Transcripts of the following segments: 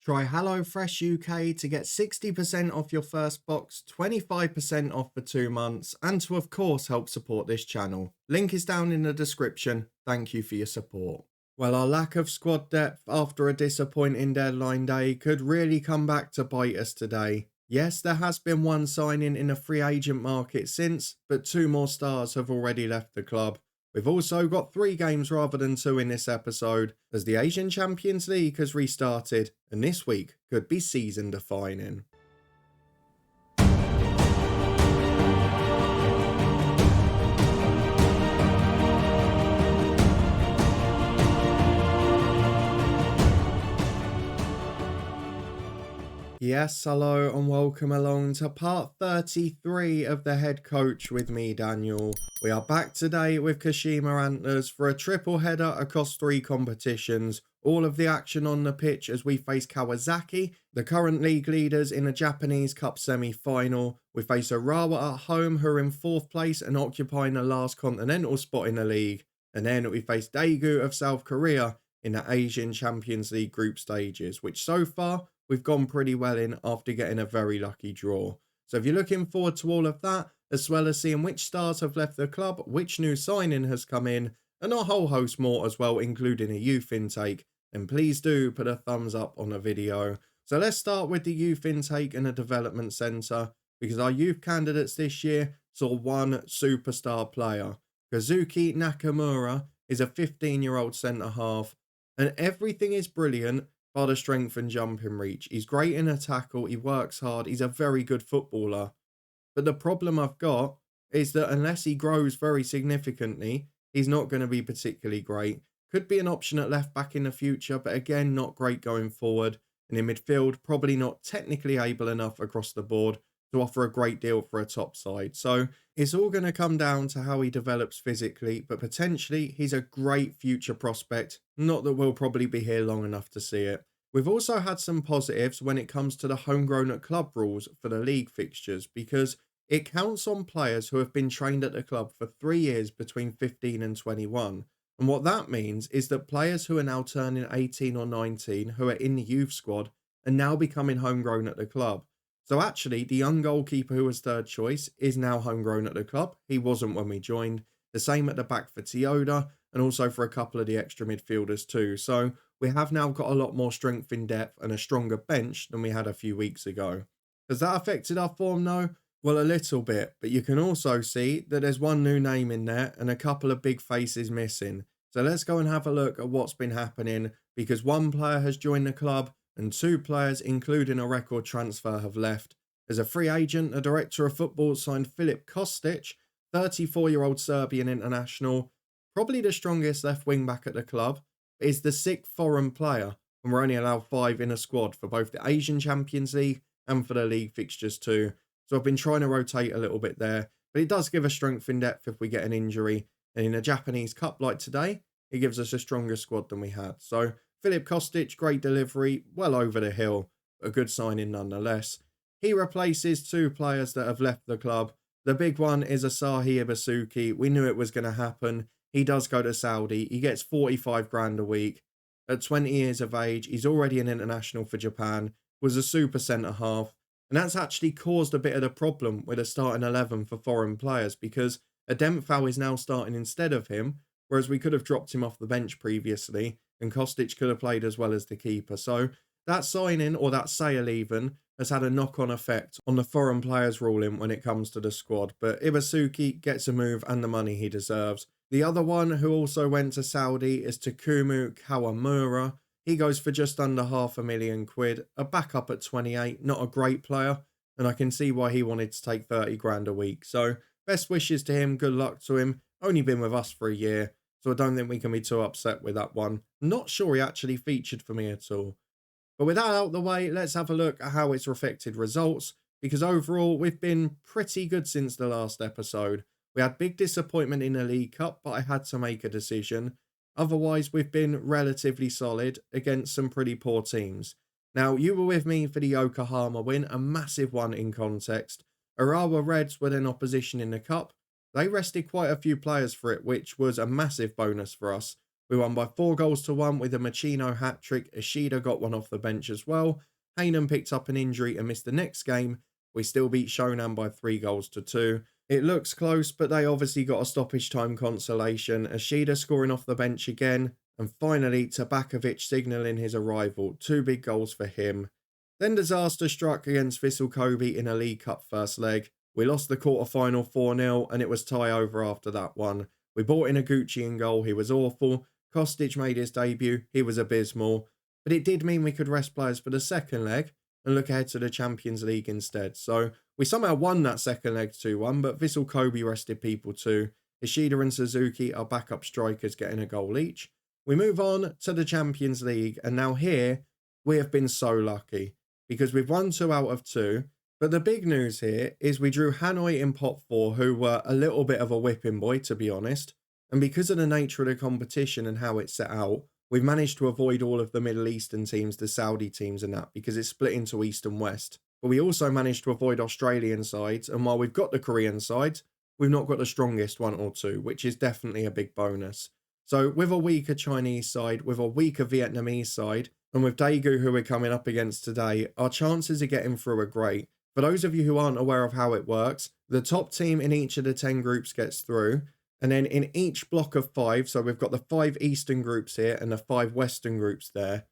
Try HelloFresh UK to get 60% off your first box, 25% off for 2 months, and to, of course, help support this channel. Link is down in the description. Thank you for your support. Well, our lack of squad depth after a disappointing deadline day could really come back to bite us today. Yes, there has been one signing in the free agent market since, but two more stars have already left the club. We've also got 3 games rather than 2 in this episode, as the Asian Champions League has restarted, and this week could be season defining. Yes, hello and welcome along to part 33 of the Head Coach with me, Daniel. We are back today with Kashima Antlers for a triple header across 3 competitions. All of the action on the pitch as we face Kawasaki, the current league leaders in a Japanese Cup semi-final. We face Urawa at home, who are in 4th place and occupying the last continental spot in the league. And then we face Daegu of South Korea in the Asian Champions League group stages, which so far we've gone pretty well in after getting a very lucky draw. So if you're looking forward to all of that, as well as seeing which stars have left the club, which new signing has come in, and a whole host more as well, including a youth intake, then please do put a thumbs up on the video. So let's start with the youth intake and the development centre, because our youth candidates this year saw one superstar player. Kazuki Nakamura is a 15-year-old centre-half, and everything is brilliant by the strength and jumping reach. He's great in a tackle, he works hard, he's a very good footballer. But the problem I've got is that unless he grows very significantly, he's not going to be particularly great. Could be an option at left back in the future, but again, not great going forward. And in midfield, probably not technically able enough across the board to offer a great deal for a top side. So it's all going to come down to how he develops physically, but potentially he's a great future prospect. Not that we'll probably be here long enough to see it. We've also had some positives when it comes to the homegrown at club rules for the league fixtures, because it counts on players who have been trained at the club for 3 years between 15 and 21. And what that means is that players who are now turning 18 or 19, who are in the youth squad, are now becoming homegrown at the club. So actually, the young goalkeeper who was 3rd choice is now homegrown at the club. He wasn't when we joined. The same at the back for Tioda, and also for a couple of the extra midfielders too. So we have now got a lot more strength in depth and a stronger bench than we had a few weeks ago. Has that affected our form though? Well, a little bit, but you can also see that there's one new name in there and a couple of big faces missing. So let's go and have a look at what's been happening, because one player has joined the club and 2 players, including a record transfer, have left. As a free agent, the director of football signed Filip Kostic, 34-year-old Serbian international, probably the strongest left wing back at the club, but is the 6th foreign player, and we're only allowed 5 in a squad for both the Asian Champions League and for the league fixtures too. So I've been trying to rotate a little bit there, but it does give us strength in depth if we get an injury. And in a Japanese Cup like today, it gives us a stronger squad than we had. So Filip Kostic, great delivery, well over the hill, a good signing nonetheless. He replaces 2 players that have left the club. The big one is Asahi Ibasuki. We knew it was going to happen. He does go to Saudi. He gets 45 grand a week. At 20 years of age, he's already an international for Japan, was a super centre-half. And that's actually caused a bit of the problem with a starting 11 for foreign players, because Ademfal is now starting instead of him, whereas we could have dropped him off the bench previously, and Kostic could have played as well as the keeper. So that signing, or that sale even, has had a knock-on effect on the foreign players ruling when it comes to the squad. But Ibasuki gets a move and the money he deserves. The other one who also went to Saudi is Takumu Kawamura. He goes for just under £500,000, a backup at 28, not a great player, and I can see why he wanted to take 30 grand a week. So best wishes to him, good luck to him. Only been with us for a year, so I don't think we can be too upset with that one. Not sure he actually featured for me at all. But with that out of the way, let's have a look at how it's affected results, because overall we've been pretty good since the last episode. We had big disappointment in the League Cup, but I had to make a decision. Otherwise, we've been relatively solid against some pretty poor teams. Now, you were with me for the Yokohama win, a massive one in context. Urawa Reds were then opposition in the cup. They rested quite a few players for it, which was a massive bonus for us. We won by 4 goals to 1 with a Machino hat-trick. Ishida got one off the bench as well. Hainan picked up an injury and missed the next game. We still beat Shonan by 3 goals to 2. It looks close, but they obviously got a stoppage time consolation. Ishida scoring off the bench again. And finally, Tabakovic signalling his arrival. 2 big goals for him. Then disaster struck against Vissel Kobe in a League Cup first leg. We lost the quarter-final 4-0 and it was tie over after that one. We brought in a Gucci in goal. He was awful. Kostic made his debut. He was abysmal. But it did mean we could rest players for the second leg and look ahead to the Champions League instead. So we somehow won that second leg 2-1, but Vissel Kobe rested people too. Ishida and Suzuki are backup strikers getting a goal each. We move on to the Champions League, and now here we have been so lucky because we've won 2 out of 2. But the big news here is we drew Hanoi in pot 4, who were a little bit of a whipping boy, to be honest. And because of the nature of the competition and how it's set out, we've managed to avoid all of the Middle Eastern teams, the Saudi teams and that, because it's split into East and West. But we also managed to avoid Australian sides, and while we've got the Korean sides, we've not got the strongest 1 or 2, which is definitely a big bonus. So with a weaker Chinese side, with a weaker Vietnamese side, and with Daegu, who we're coming up against today, our chances of getting through are great. For those of you who aren't aware of how it works, the top team in each of the 10 groups gets through, and then in each block of 5, so we've got the 5 Eastern groups here and the 5 Western groups there,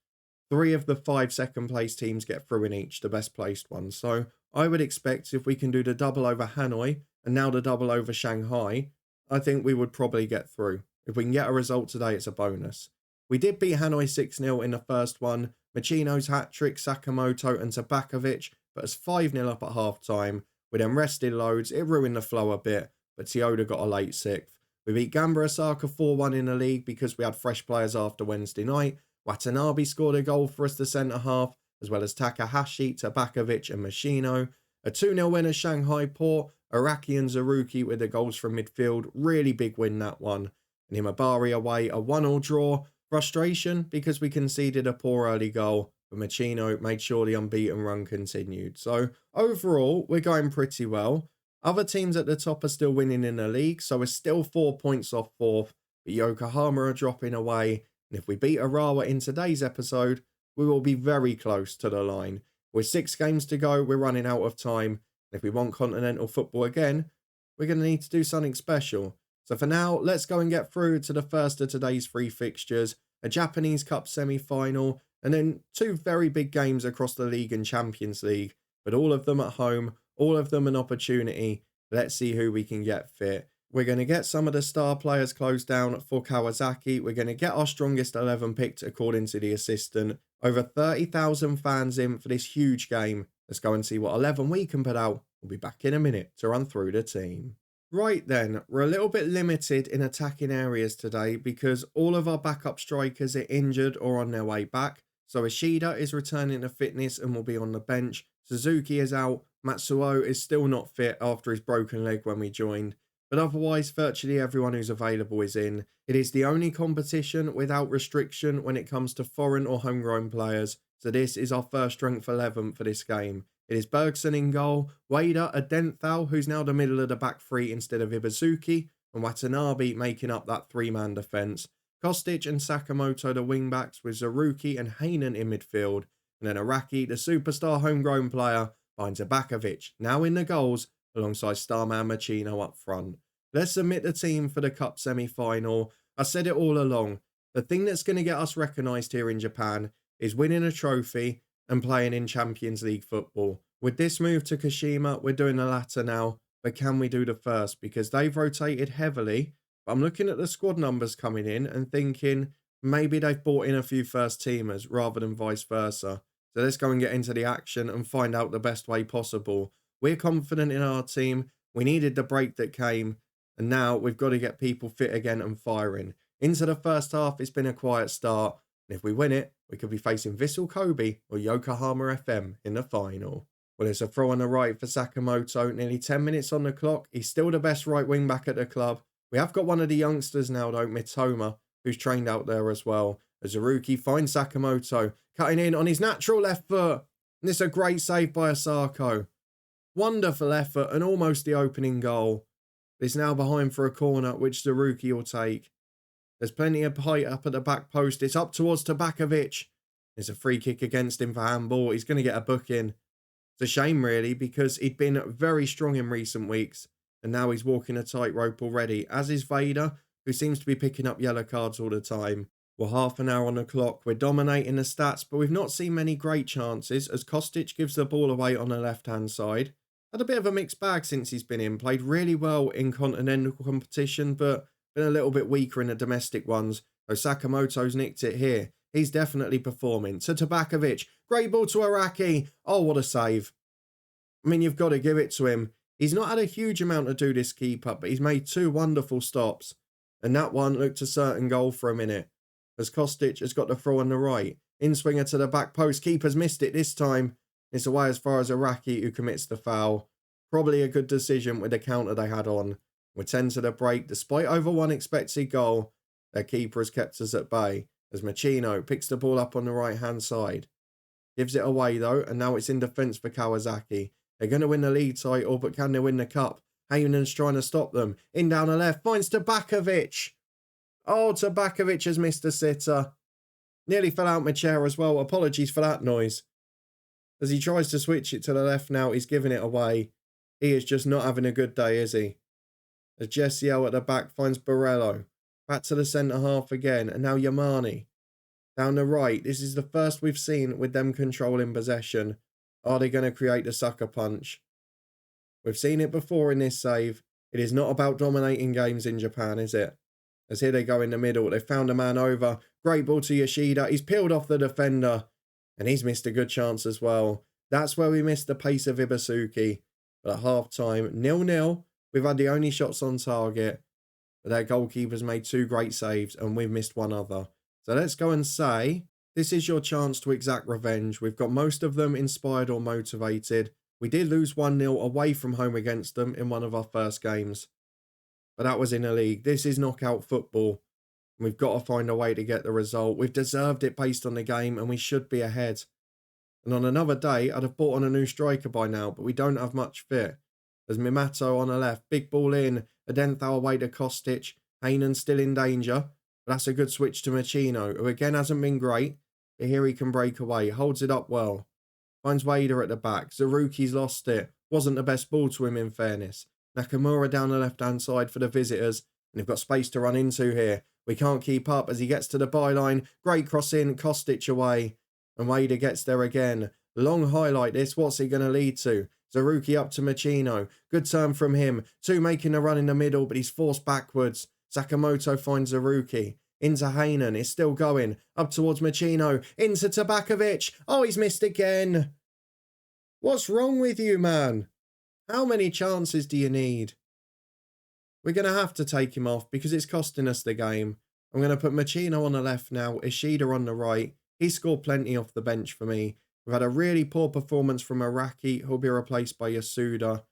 3 of the 5 second place teams get through in each, the best placed ones. So I would expect if we can do the double over Hanoi and now the double over Shanghai, I think we would probably get through. If we can get a result today, it's a bonus. We did beat Hanoi 6-0 in the first one. Machino's hat-trick, Sakamoto and Tabakovic put us 5-0 up at half-time. We then rested loads. It ruined the flow a bit, but Toyoda got a late 6th. We beat Gamba Osaka 4-1 in the league because we had fresh players after Wednesday night. Watanabe scored a goal for us, the centre-half, as well as Takahashi, Tabakovic and Machino. A 2-0 win at Shanghai Port. Araki and Zaruki with the goals from midfield. Really big win, that one. And Himabari away, a 1-1 draw. Frustration because we conceded a poor early goal, but Machino made sure the unbeaten run continued. So overall, we're going pretty well. Other teams at the top are still winning in the league, so we're still 4 points off 4th, but Yokohama are dropping away. And if we beat Urawa in today's episode, we will be very close to the line. With 6 games to go, we're running out of time. And if we want continental football again, we're going to need to do something special. So for now, let's go and get through to the first of today's 3 fixtures, a Japanese Cup semi-final, and then 2 very big games across the league and Champions League, but all of them at home, all of them an opportunity. Let's see who we can get fit. We're going to get some of the star players closed down for Kawasaki. We're going to get our strongest 11 picked according to the assistant. Over 30,000 fans in for this huge game. Let's go and see what 11 we can put out. We'll be back in a minute to run through the team. Right then, we're a little bit limited in attacking areas today because all of our backup strikers are injured or on their way back. So Ishida is returning to fitness and will be on the bench. Suzuki is out. Matsuo is still not fit after his broken leg when we joined. But otherwise, virtually everyone who's available is in. It is the only competition without restriction when it comes to foreign or homegrown players. So this is our first strength 11 for this game. It is Bergson in goal, Wader, a Denthal, who's now the middle of the back 3 instead of Ibuzuki, and Watanabe making up that 3-man defence. Kostic and Sakamoto the wing-backs, with Zaruki and Hainan in midfield, and then Araki, the superstar homegrown player, behind Tabakovic, now in the goals, alongside starman Machino up front. Let's submit the team for the Cup semi-final. I said it all along, the thing that's going to get us recognised here in Japan is winning a trophy and playing in Champions League football. With this move to Kashima, we're doing the latter now, but can we do the first? Because they've rotated heavily, but I'm looking at the squad numbers coming in and thinking maybe they've brought in a few first teamers rather than vice versa. So let's go and get into the action and find out the best way possible. We're confident in our team. We needed the break that came, and now we've got to get people fit again and firing. Into the first half, it's been a quiet start. And if we win it, we could be facing Vissel Kobe or Yokohama FM in the final. Well, it's a throw on the right for Sakamoto. Nearly 10 minutes on the clock. He's still the best right wing back at the club. We have got one of the youngsters now, though, Mitoma, who's trained out there as well. Azuruki finds Sakamoto, cutting in on his natural left foot. And it's a great save by Asako. Wonderful effort and almost the opening goal. It's now behind for a corner, which Zaruki will take. There's plenty of height up at the back post. It's up towards Tabakovic. There's a free kick against him for handball. He's going to get a booking. It's a shame, really, because he'd been very strong in recent weeks, and now he's walking a tightrope already, as is Vader, who seems to be picking up yellow cards all the time. We're half an hour on the clock. We're dominating the stats, but we've not seen many great chances, as Kostic gives the ball away on the left-hand side. Had a bit of a mixed bag since he's been in. Played really well in continental competition, but been a little bit weaker in the domestic ones. So Sakamoto's nicked it here. He's definitely performing. To Tabakovic. Great ball to Araki. Oh, what a save. I mean, you've got to give it to him. He's not had a huge amount to do, this keeper, but he's made 2 wonderful stops. And that one looked a certain goal for a minute, as Kostic has got the throw on the right. In-swinger to the back post. Keeper's missed it this time. It's away as far as Araki, who commits the foul. Probably a good decision with the counter they had on. We're 10 to the break. Despite over 1 expected goal, their keeper has kept us at bay, as Machino picks the ball up on the right-hand side. Gives it away, though, and now it's in defence for Kawasaki. They're going to win the league title, but can they win the cup? Haynen's trying to stop them. In down the left, finds Tabakovic. Oh, Tabakovic has missed a sitter. Nearly fell out my chair as well. Apologies for that noise. As he tries to switch it to the left now, he's giving it away. He is just not having a good day, is he? As Jessiel at the back finds Borello. Back to the centre half again, and now Yamani. Down the right, this is the first we've seen with them controlling possession. Are they going to create the sucker punch? We've seen it before in this save. It is not about dominating games in Japan, is it? As here they go in the middle. They found a man over. Great ball to Yoshida. He's peeled off the defender. And he's missed a good chance as well. That's where we missed the pace of Ibasuki. But at half-time, 0-0. We've had the only shots on target. But their goalkeeper's made 2 great saves and we've missed 1 other. So let's go and say, this is your chance to exact revenge. We've got most of them inspired or motivated. We did lose 1-0 away from home against them in one of our first games. But that was in a league. This is knockout football. We've got to find a way to get the result. We've deserved it based on the game and we should be ahead. And on another day, I'd have bought on a new striker by now, but we don't have much fit. There's Mimato on the left, big ball in, Adenthal away to Kostic, Haynen still in danger. But that's a good switch to Machino, who again hasn't been great, but here he can break away, holds it up well. Finds Wader at the back, Zaruki's lost it, wasn't the best ball to him in fairness. Nakamura down the left-hand side for the visitors, and they've got space to run into here. We can't keep up as he gets to the byline, great cross in, Kostic away. And Wader gets there again. Long highlight this. What's it going to lead to? Zaruki up to Machino. Good turn from him. 2 making a run in the middle, but he's forced backwards. Sakamoto finds Zaruki. Into Haynen. It's still going. Up towards Machino. Into Tabakovic. Oh, he's missed again. What's wrong with you, man? How many chances do you need? We're going to have to take him off because it's costing us the game. I'm going to put Machino on the left now. Ishida on the right. He scored plenty off the bench for me. We've had a really poor performance from Araki, who'll be replaced by Yasuda.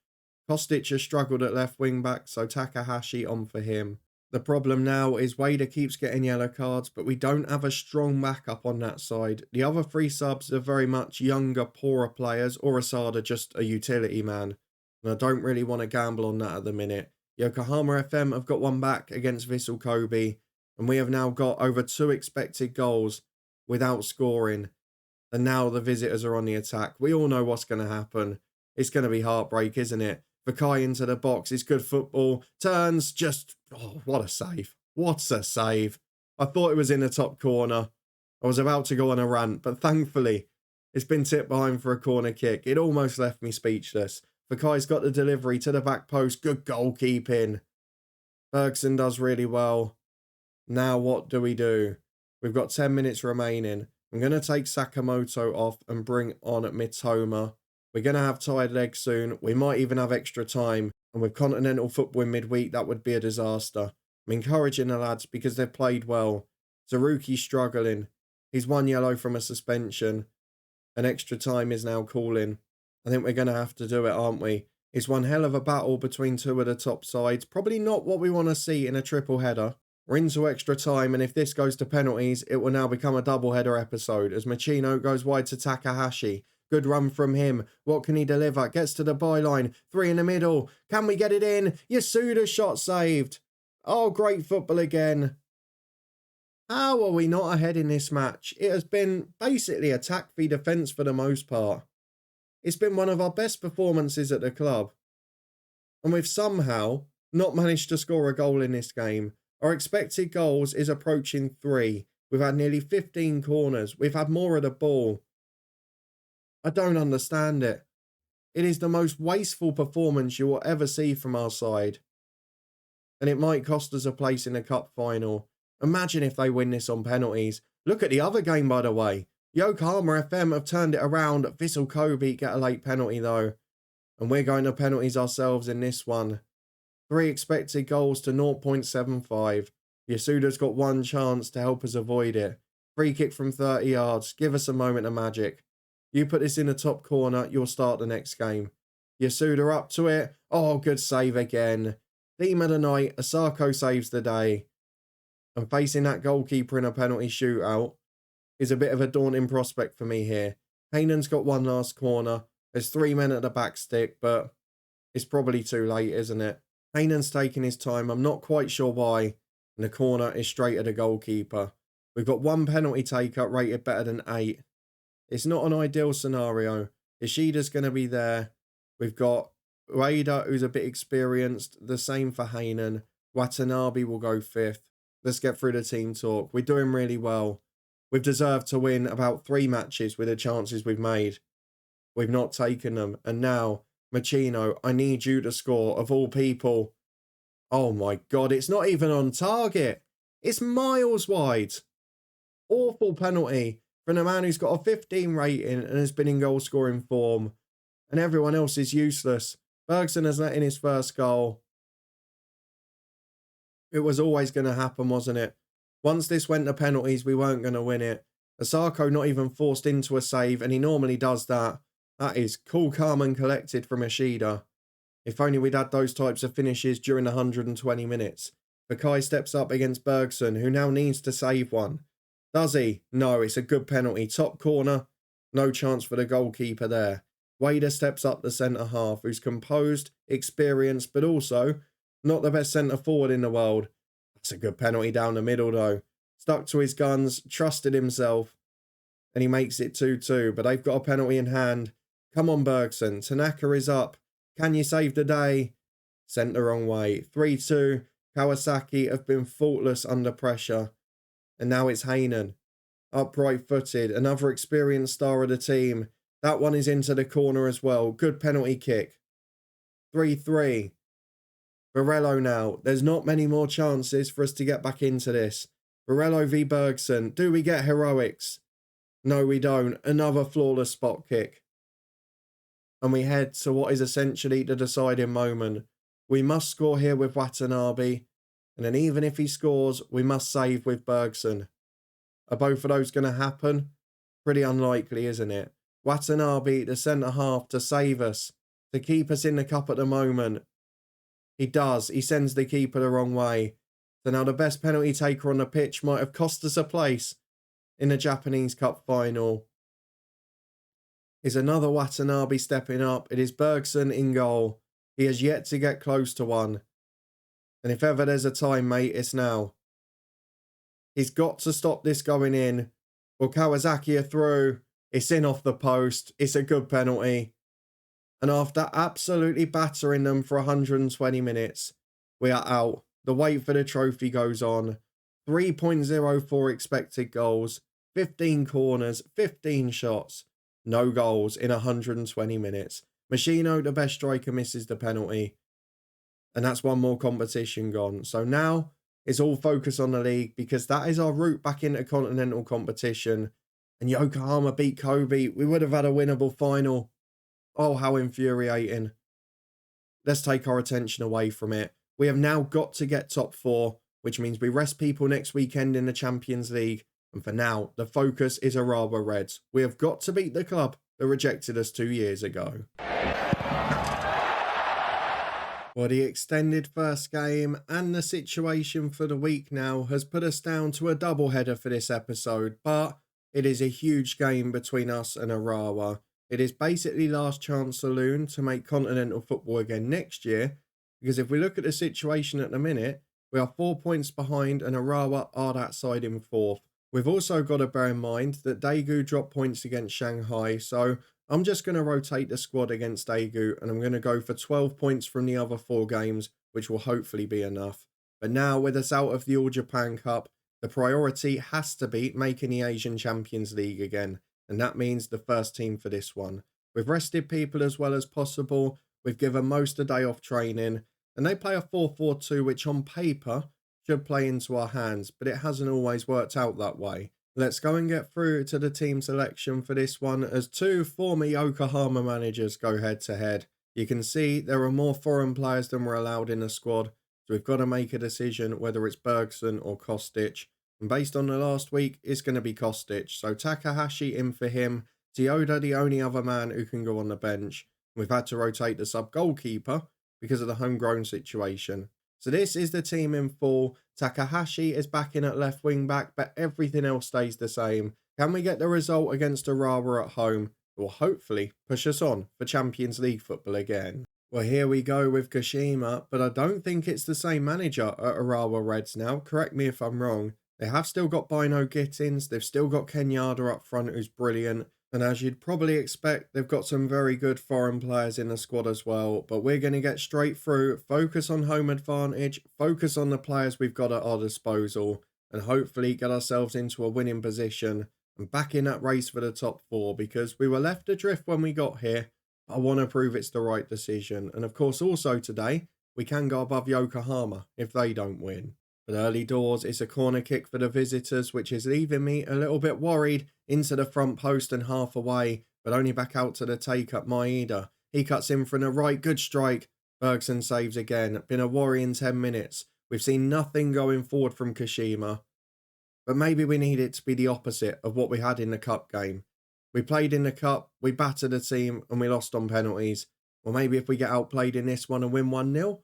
Kostic has struggled at left wing back, so Takahashi on for him. The problem now is Wader keeps getting yellow cards, but we don't have a strong backup on that side. The other 3 subs are very much younger, poorer players, or Asada just a utility man. And I don't really want to gamble on that at the minute. Yokohama FM have got 1 back against Vissel Kobe, and we have now got over 2 expected goals without scoring. And now the visitors are on the attack. We all know what's going to happen. It's going to be heartbreak, isn't it? Vakai into the box. It's good football. Turns just... Oh, what a save. What a save. I thought it was in the top corner. I was about to go on a rant, but thankfully it's been tipped behind for a corner kick. It almost left me speechless. Vakai's got the delivery to the back post. Good goalkeeping. Bergson does really well. Now what do we do? We've got 10 minutes remaining. I'm going to take Sakamoto off and bring on Mitoma. We're going to have tired legs soon. We might even have extra time. And with continental football in midweek, that would be a disaster. I'm encouraging the lads because they've played well. Zaruki's struggling. He's 1 yellow from a suspension. And extra time is now calling. I think we're going to have to do it, aren't we? It's one hell of a battle between 2 of the top sides. Probably not what we want to see in a triple header. We're into extra time, and if this goes to penalties, it will now become a double-header episode as Machino goes wide to Takahashi. Good run from him. What can he deliver? Gets to the byline. 3 in the middle. Can we get it in? Yasuda shot saved. Oh, great football again. How are we not ahead in this match? It has been basically attack v defence for the most part. It's been one of our best performances at the club. And we've somehow not managed to score a goal in this game. Our expected goals is approaching 3. We've had nearly 15 corners. We've had more of the ball. I don't understand it. It is the most wasteful performance you will ever see from our side. And it might cost us a place in the cup final. Imagine if they win this on penalties. Look at the other game, by the way. Yokohama FM have turned it around. Vissel Kobe get a late penalty, though. And we're going to penalties ourselves in this one. 3 expected goals to 0.75. Yasuda's got 1 chance to help us avoid it. Free kick from 30 yards. Give us a moment of magic. You put this in the top corner, you'll start the next game. Yasuda up to it. Oh, good save again. Theme of the night, Asako saves the day. And facing that goalkeeper in a penalty shootout is a bit of a daunting prospect for me here. Haynan's got 1 last corner. There's 3 men at the back stick, but it's probably too late, isn't it? Haynan's taking his time. I'm not quite sure why. And the corner is straight at the goalkeeper. We've got 1 penalty taker rated better than 8. It's not an ideal scenario. Ishida's going to be there. We've got Ueda, who's a bit experienced. The same for Haynan. Watanabe will go 5th. Let's get through the team talk. We're doing really well. We've deserved to win about 3 matches with the chances we've made. We've not taken them. And now, Machino, I need you to score, of all people. Oh my God, it's not even on target. It's miles wide. Awful penalty from a man who's got a 15 rating and has been in goal scoring form. And everyone else is useless. Bergson has let in his first goal. It was always going to happen, wasn't it? Once this went to penalties, we weren't going to win it. Asako not even forced into a save, and he normally does that. That is cool, calm and collected from Ishida. If only we'd had those types of finishes during the 120 minutes. Fakai steps up against Bergson, who now needs to save one. Does he? No, it's a good penalty. Top corner. No chance for the goalkeeper there. Wader steps up the centre-half, who's composed, experienced, but also not the best centre-forward in the world. That's a good penalty down the middle, though. Stuck to his guns, trusted himself, and he makes it 2-2, but they've got a penalty in hand. Come on, Bergson. Tanaka is up. Can you save the day? Sent the wrong way. 3-2. Kawasaki have been faultless under pressure. And now it's Haynan. Upright-footed. Another experienced star of the team. That one is into the corner as well. Good penalty kick. 3-3. Varello now. There's not many more chances for us to get back into this. Varello v Bergson. Do we get heroics? No, we don't. Another flawless spot kick. And we head to what is essentially the deciding moment. We must score here with Watanabe. And then even if he scores, we must save with Bergson. Are both of those going to happen? Pretty unlikely, isn't it? Watanabe, the centre-half, to save us. To keep us in the cup at the moment. He does. He sends the keeper the wrong way. So now the best penalty taker on the pitch might have cost us a place in the Japanese Cup final. Is another Watanabe stepping up. It is Bergson in goal. He has yet to get close to one. And if ever there's a time, mate, it's now. He's got to stop this going in. Well, Kawasaki are through. It's in off the post. It's a good penalty. And after absolutely battering them for 120 minutes, we are out. The wait for the trophy goes on. 3.04 expected goals, 15 corners, 15 shots. No goals in 120 minutes. Machino, the best striker, misses the penalty. And that's one more competition gone. So now it's all focus on the league because that is our route back into continental competition. And Yokohama beat Kobe. We would have had a winnable final. Oh, how infuriating. Let's take our attention away from it. We have now got to get top 4, which means we rest people next weekend in the Champions League. And for now, the focus is Urawa Reds. We have got to beat the club that rejected us 2 years ago. Well, the extended first game and the situation for the week now has put us down to a doubleheader for this episode, but it is a huge game between us and Urawa. It is basically last chance saloon to make continental football again next year, because if we look at the situation at the minute, We are 4 points behind and Urawa are that side in fourth. We've also got to bear in mind that Daegu dropped points against Shanghai, so I'm just going to rotate the squad against Daegu and I'm going to go for 12 points from the other 4 games, which will hopefully be enough. But now, with us out of the All Japan Cup, the priority has to be making the Asian Champions League again, and that means the first team for this one. We've rested people as well as possible, we've given most a day off training, and they play a 4-4-2, which on paper should play into our hands, but it hasn't always worked out that way. Let's go and get through to the team selection for this one as 2 former Yokohama managers go head to head. You can see there are more foreign players than were allowed in the squad, so we've got to make a decision whether it's Bergson or Kostic. And based on the last week, it's going to be Kostic. So Takahashi in for him. Tioda the only other man who can go on the bench. We've had to rotate the sub-goalkeeper because of the homegrown situation. So this is the team in full. Takahashi is back in at left wing back, but everything else stays the same. Can we get the result against Urawa at home? It will hopefully push us on for Champions League football again. Well, here we go with Kashima, but I don't think it's the same manager at Urawa Reds now. Correct me if I'm wrong. They have still got Bino Gittins, they've still got Kenyatta up front who's brilliant, and as you'd probably expect, they've got some very good foreign players in the squad as well, but we're going to get straight through, focus on home advantage, focus on the players we've got at our disposal, and hopefully get ourselves into a winning position and back in that race for the top 4, because we were left adrift when we got here. I want to prove it's the right decision, and of course also today, we can go above Yokohama if they don't win. But early doors, it's a corner kick for the visitors, which is leaving me a little bit worried into the front post and half away, but only back out to the take up Maeda. He cuts in from the right, good strike. Bergson saves again. Been a worrying 10 minutes. We've seen nothing going forward from Kashima. But maybe we need it to be the opposite of what we had in the cup game. We played in the cup, we battered a team, and we lost on penalties. Or maybe if we get outplayed in this one and win 1-0,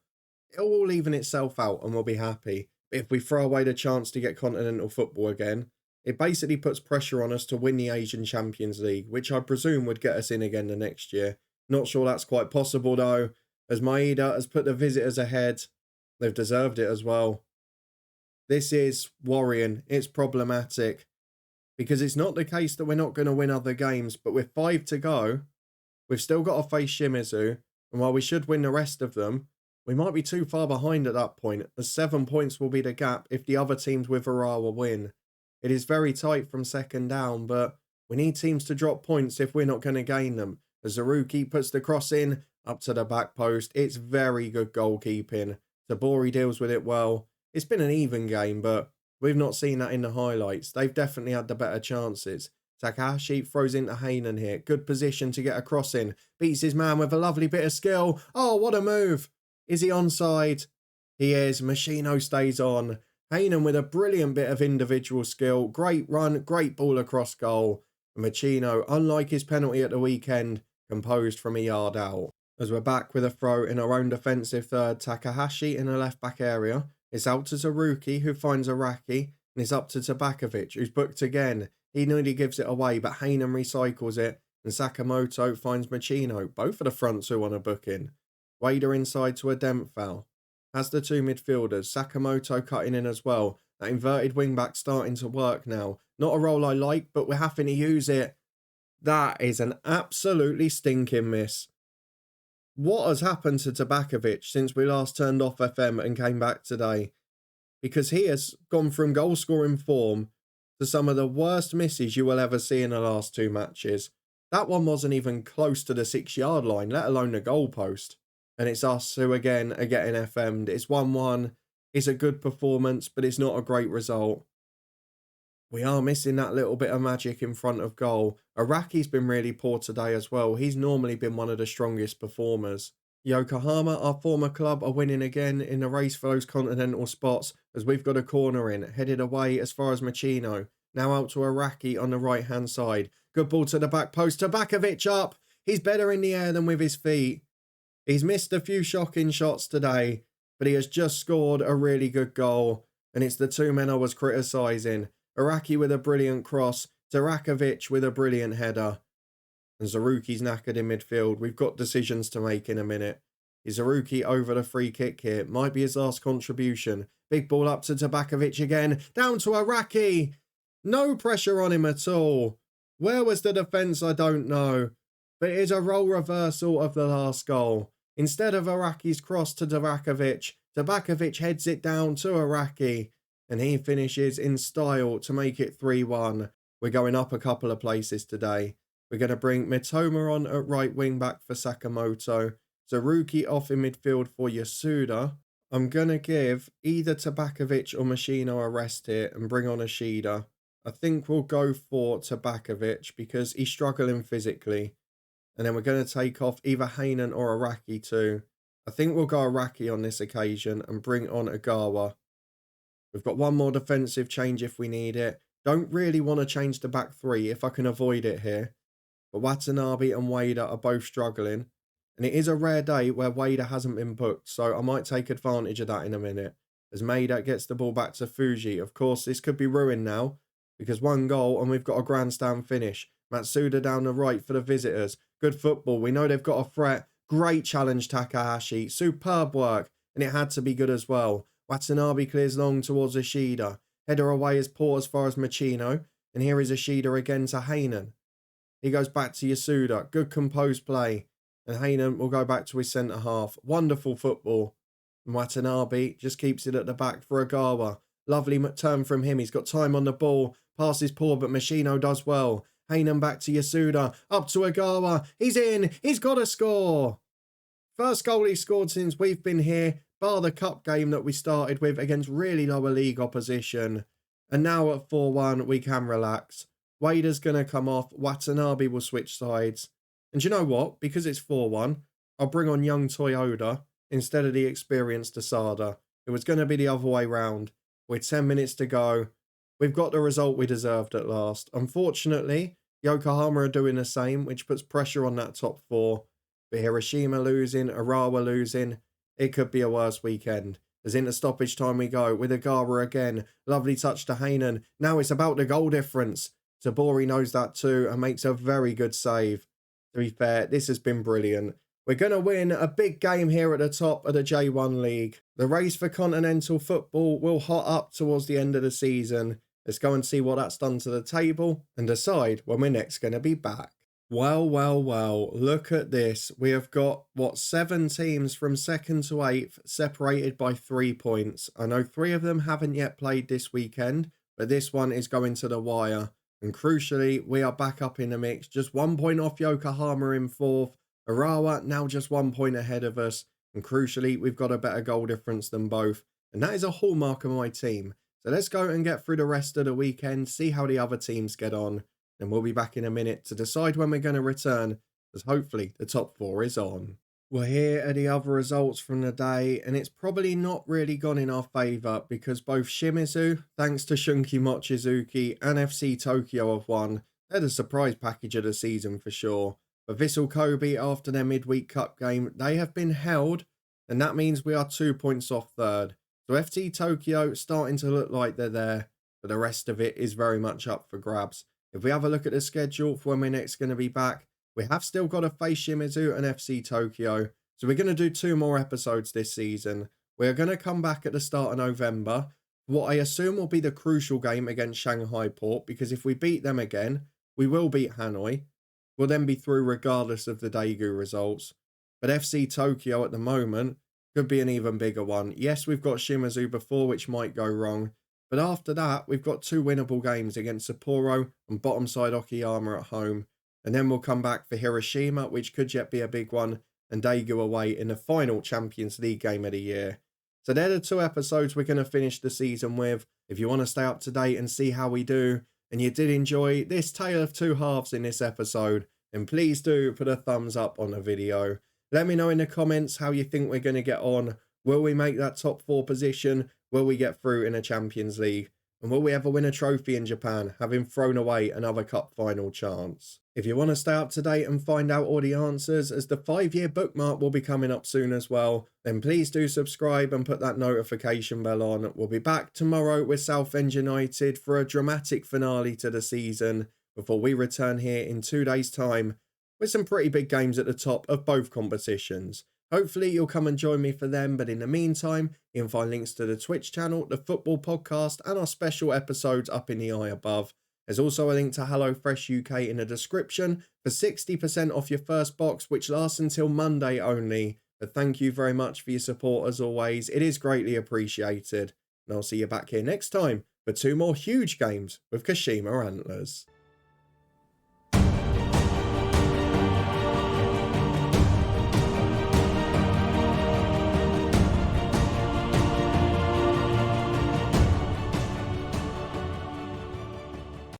it'll all even itself out and we'll be happy. If we throw away the chance to get continental football again, it basically puts pressure on us to win the Asian Champions League, which I presume would get us in again the next year. Not sure that's quite possible though, as Maeda has put the visitors ahead. They've deserved it as well. This is worrying. It's problematic because it's not the case that we're not going to win other games, but with 5 to go, we've still got to face Shimizu, and while we should win the rest of them, we might be too far behind at that point, as 7 points will be the gap if the other teams with Urawa win. It is very tight from second down, but we need teams to drop points if we're not going to gain them. As Zaruki puts the cross in, up to the back post. It's very good goalkeeping. Tabori deals with it well. It's been an even game, but we've not seen that in the highlights. They've definitely had the better chances. Takahashi throws into Hainan here. Good position to get a cross in. Beats his man with a lovely bit of skill. Oh, what a move! Is he onside? He is. Machino stays on. Hainan with a brilliant bit of individual skill. Great run, great ball across goal. Machino, unlike his penalty at the weekend, composed from a yard out. As we're back with a throw in our own defensive third, Takahashi in the left-back area. It's out to Zaruki, who finds Araki, and it's up to Tabakovic, who's booked again. He nearly gives it away, but Hainan recycles it, and Sakamoto finds Machino. Both of the fronts who want a booking. Wader inside to a Dempfal. Has the 2 midfielders. Sakamoto cutting in as well. That inverted wing-back starting to work now. Not a role I like, but we're having to use it. That is an absolutely stinking miss. What has happened to Tabakovic since we last turned off FM and came back today? Because he has gone from goal-scoring form to some of the worst misses you will ever see in the last 2 matches. That one wasn't even close to the 6-yard line, let alone the goalpost. And it's us who, again, are getting FM'd. It's 1-1. It's a good performance, but it's not a great result. We are missing that little bit of magic in front of goal. Araki's been really poor today as well. He's normally been one of the strongest performers. Yokohama, our former club, are winning again in the race for those continental spots as we've got a corner in, headed away as far as Machino. Now out to Araki on the right-hand side. Good ball to the back post. Tabakovic up. He's better in the air than with his feet. He's missed a few shocking shots today, but he has just scored a really good goal, and it's the 2 men I was criticising. Araki with a brilliant cross, Tarakovic with a brilliant header, and Zaruki's knackered in midfield. We've got decisions to make in a minute. Izuruki over the free kick here. Might be his last contribution. Big ball up to Tabakovic again. Down to Araki. No pressure on him at all. Where was the defence? I don't know. But it is a role reversal of the last goal. Instead of Araki's cross to Tabakovic, Tabakovic heads it down to Araki. And he finishes in style to make it 3-1. We're going up a couple of places today. We're going to bring Mitoma on at right wing back for Sakamoto. Zaruki off in midfield for Yasuda. I'm going to give either Tabakovic or Machino a rest here and bring on Ishida. I think we'll go for Tabakovic because he's struggling physically. And then we're going to take off either Hainan or Araki too. I think we'll go Araki on this occasion and bring on Agawa. We've got one more defensive change if we need it. Don't really want to change the back three if I can avoid it here. But Watanabe and Wada are both struggling. And it is a rare day where Wada hasn't been booked, so I might take advantage of that in a minute. As Maeda gets the ball back to Fuji. Of course, this could be ruined now, because one goal and we've got a grandstand finish. Matsuda down the right for the visitors. Good football. We know they've got a threat. Great challenge, Takahashi. Superb work. And it had to be good as well. Watanabe clears long towards Ishida. Header away is poor as far as Machino. And here is Ishida again to Hainan. He goes back to Yasuda. Good composed play. And Hainan will go back to his centre half. Wonderful football. And Watanabe just keeps it at the back for Agawa. Lovely turn from him. He's got time on the ball. Pass is poor, but Machino does well. Hainan back to Yasuda. Up to Agawa. He's in. He's got to score. First goal he scored since we've been here, bar the cup game that we started with against really lower league opposition. And now at 4-1, we can relax. Wada's going to come off. Watanabe will switch sides. And you know what? Because it's 4-1, I'll bring on young Toyoda instead of the experienced Asada. It was going to be the other way round. With 10 minutes to go, we've got the result we deserved at last. Unfortunately, Yokohama are doing the same, which puts pressure on that top four. But Hiroshima losing, Urawa losing, it could be a worse weekend. As into stoppage time we go, with Agawa again. Lovely touch to Hainan. Now it's about the goal difference. Tabori knows that too and makes a very good save. To be fair, this has been brilliant. We're going to win a big game here at the top of the J1 League. The race for continental football will hot up towards the end of the season. Let's go and see what that's done to the table and decide when we're next going to be back. Well, well, well, look at this. We have got, 7 teams from 2nd to 8th separated by 3 points. I know 3 of them haven't yet played this weekend, but this one is going to the wire. And crucially, we are back up in the mix. Just 1 point off Yokohama in 4th. Urawa now just 1 point ahead of us. And crucially, we've got a better goal difference than both. And that is a hallmark of my team. So let's go and get through the rest of the weekend, see how the other teams get on. And we'll be back in a minute to decide when we're going to return, as hopefully the top 4 is on. Well, here are the other results from the day, and it's probably not really gone in our favour because both Shimizu, thanks to Shunki Mochizuki, and FC Tokyo have won. They're the surprise package of the season for sure. But Vissel Kobe, after their midweek cup game, they have been held, and that means we are 2 points off 3rd. So FC Tokyo starting to look like they're there, but the rest of it is very much up for grabs. If we have a look at the schedule for when we're next going to be back, we have still got to face Shimizu and FC Tokyo. So we're going to do 2 more episodes this season. We're going to come back at the start of November. What I assume will be the crucial game against Shanghai Port, because if we beat them again, we will beat Hanoi. We'll then be through regardless of the Daegu results. But FC Tokyo at the moment could be an even bigger one. Yes, we've got Shimizu before, which might go wrong. But after that, we've got 2 winnable games against Sapporo and bottom side Okayama at home. And then we'll come back for Hiroshima, which could yet be a big one, and Daegu away in the final Champions League game of the year. So they're the 2 episodes we're going to finish the season with. If you want to stay up to date and see how we do, and you did enjoy this tale of 2 halves in this episode, then please do put a thumbs up on the video. Let me know in the comments how you think we're going to get on. Will we make that top 4 position? Will we get through in a Champions League? And will we ever win a trophy in Japan, having thrown away another cup final chance? If you want to stay up to date and find out all the answers, as the 5-year bookmark will be coming up soon as well, then please do subscribe and put that notification bell on. We'll be back tomorrow with Southend United for a dramatic finale to the season before we return here in 2 days' time with some pretty big games at the top of both competitions. Hopefully you'll come and join me for them, but in the meantime, you can find links to the Twitch channel, the football podcast, and our special episodes up in the eye above. There's also a link to HelloFresh UK in the description for 60% off your first box, which lasts until Monday only. But thank you very much for your support as always. It is greatly appreciated. And I'll see you back here next time for 2 more huge games with Kashima Antlers.